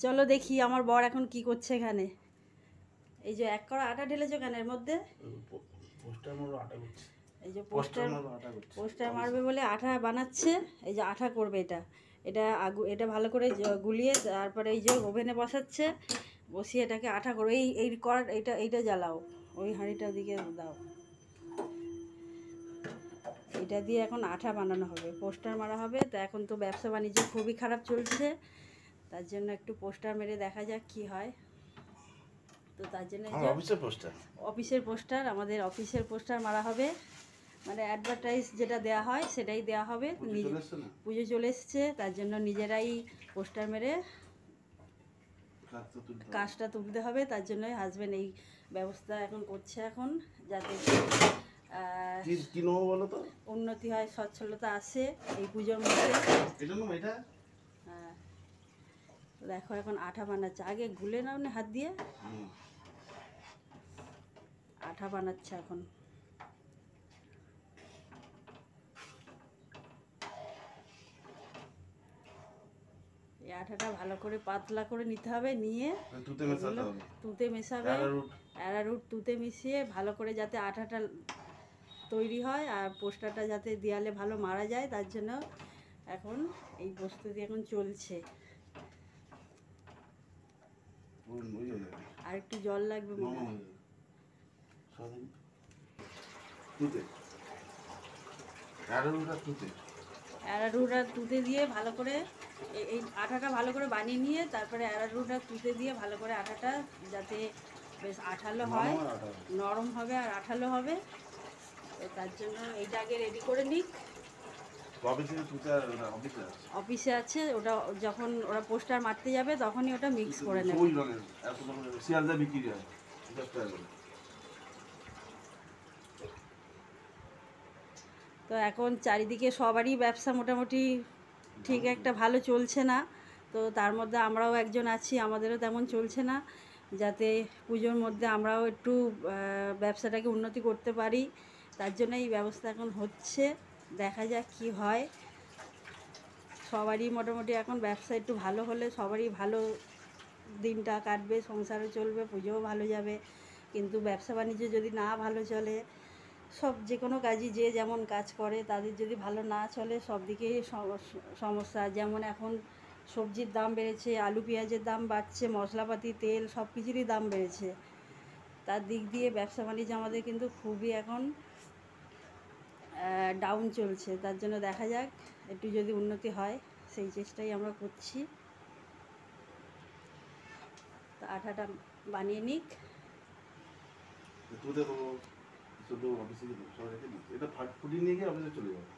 চলো দেখি আমার বর এখন কি করছে এখানে। এই যে 1 কড়া আটা ঢেলেছো এর মধ্যে। এই যে পোস্টার মারবে বলে আঠা বানাচ্ছে। এই যে আঠা করবে এটা ভালো করে গুলিয়ে তারপরে এই যে ওভেনে বসাচ্ছে, বসিয়ে এটাকে আঠা করবে। এই কড়া এইটা জ্বালাও, ওই হাঁড়িটার দিকে দাও। এটা দিয়ে এখন আঠা বানানো হবে, পোস্টার মারা হবে। তা এখন তো ব্যবসা বাণিজ্য খুবই খারাপ চলছে, তার জন্য একটু পোস্টার মেরে দেখা যাক কি হয়। তো তার জন্য অফিসের পোস্টার, আমাদের অফিসের পোস্টার মারা হবে, মানে অ্যাডভার্টাইজ যেটা দেওয়া হয় সেটাই দেওয়া হবে। পুজো চলে এসছে, তার জন্য নিজেরাই পোস্টার মেরে কাজটা তুলতে হবে। তার জন্যই হাজব্যান্ড এই ব্যবস্থা এখন করছে, এখন যাতে উন্নতি হয়, সচ্ছলতা আসে এই পুজোর মধ্যে। হ্যাঁ, দেখো এখন আঠা বানাচ্ছে। আগে গুলে নাও না হাত দিয়ে, আঠা বানাচ্ছে এখন। এই আঠাটা ভালো করে পাতলা করে নিতে হবে, নিয়ে তুতে মেশাবে, অ্যারারুট তুতে মিশিয়ে ভালো করে যাতে আঠাটা তৈরি হয় আর পোস্টারটা যাতে দেয়ালে ভালো মারা যায়, তার জন্য এখন এই প্রস্তুতি এখন চলছে। আর একটু জল লাগবে মনে হয়। অ্যারারুট আর তুতে দিয়ে ভালো করে এই আঠাটা ভালো করে বানিয়ে নিয়ে তারপরে অ্যারারুট আর তুতে দিয়ে ভালো করে আঠাটা যাতে বেশ আঠালো হয়, নরম হবে আর আঠালো হবে। তো তার জন্য এইটা আগে রেডি করে নিক। অফিসে আছে, ওটা যখন ওরা পোস্টার মারতে যাবে তখনই ওটা মিক্স করে নেবে। তো এখন চারিদিকে সবারই ব্যবসা মোটামুটি ঠিক একটা ভালো চলছে না, তো তার মধ্যে আমরাও একজন আছি, আমাদেরও তেমন চলছে না। যাতে পুজোর মধ্যে আমরাও একটু ব্যবসাটাকে উন্নতি করতে পারি, তার জন্য এই ব্যবস্থা এখন হচ্ছে। দেখা যাক কি হয়। সবারই মোটামুটি এখন ব্যবসা একটু ভালো হলে সবারই ভালো দিনটা কাটবে, সংসারও চলবে, পুজোও ভালো যাবে। কিন্তু ব্যবসা বাণিজ্য যদি না ভালো চলে, সব যে কোনো কাজই যে যেমন কাজ করে তাদের যদি ভালো না চলে, সব দিকেই সমস্যা। যেমন এখন সবজির দাম বেড়েছে, আলু পেঁয়াজের দাম বাড়ছে, মশলাপাতি তেল সব কিছুরই দাম বেড়েছে। তার দিক দিয়ে ব্যবসা বাণিজ্য আমাদের কিন্তু খুবই এখন ডাউন চলছে। তার জন্য দেখা যাক একটু যদি উন্নতি হয়, সেই চেষ্টাই আমরা করছি। তো আঠাটা বানিয়ে নিক। অফিসে এটা ফুটিয়ে নিয়ে গিয়ে অফিসে চলে যাবে।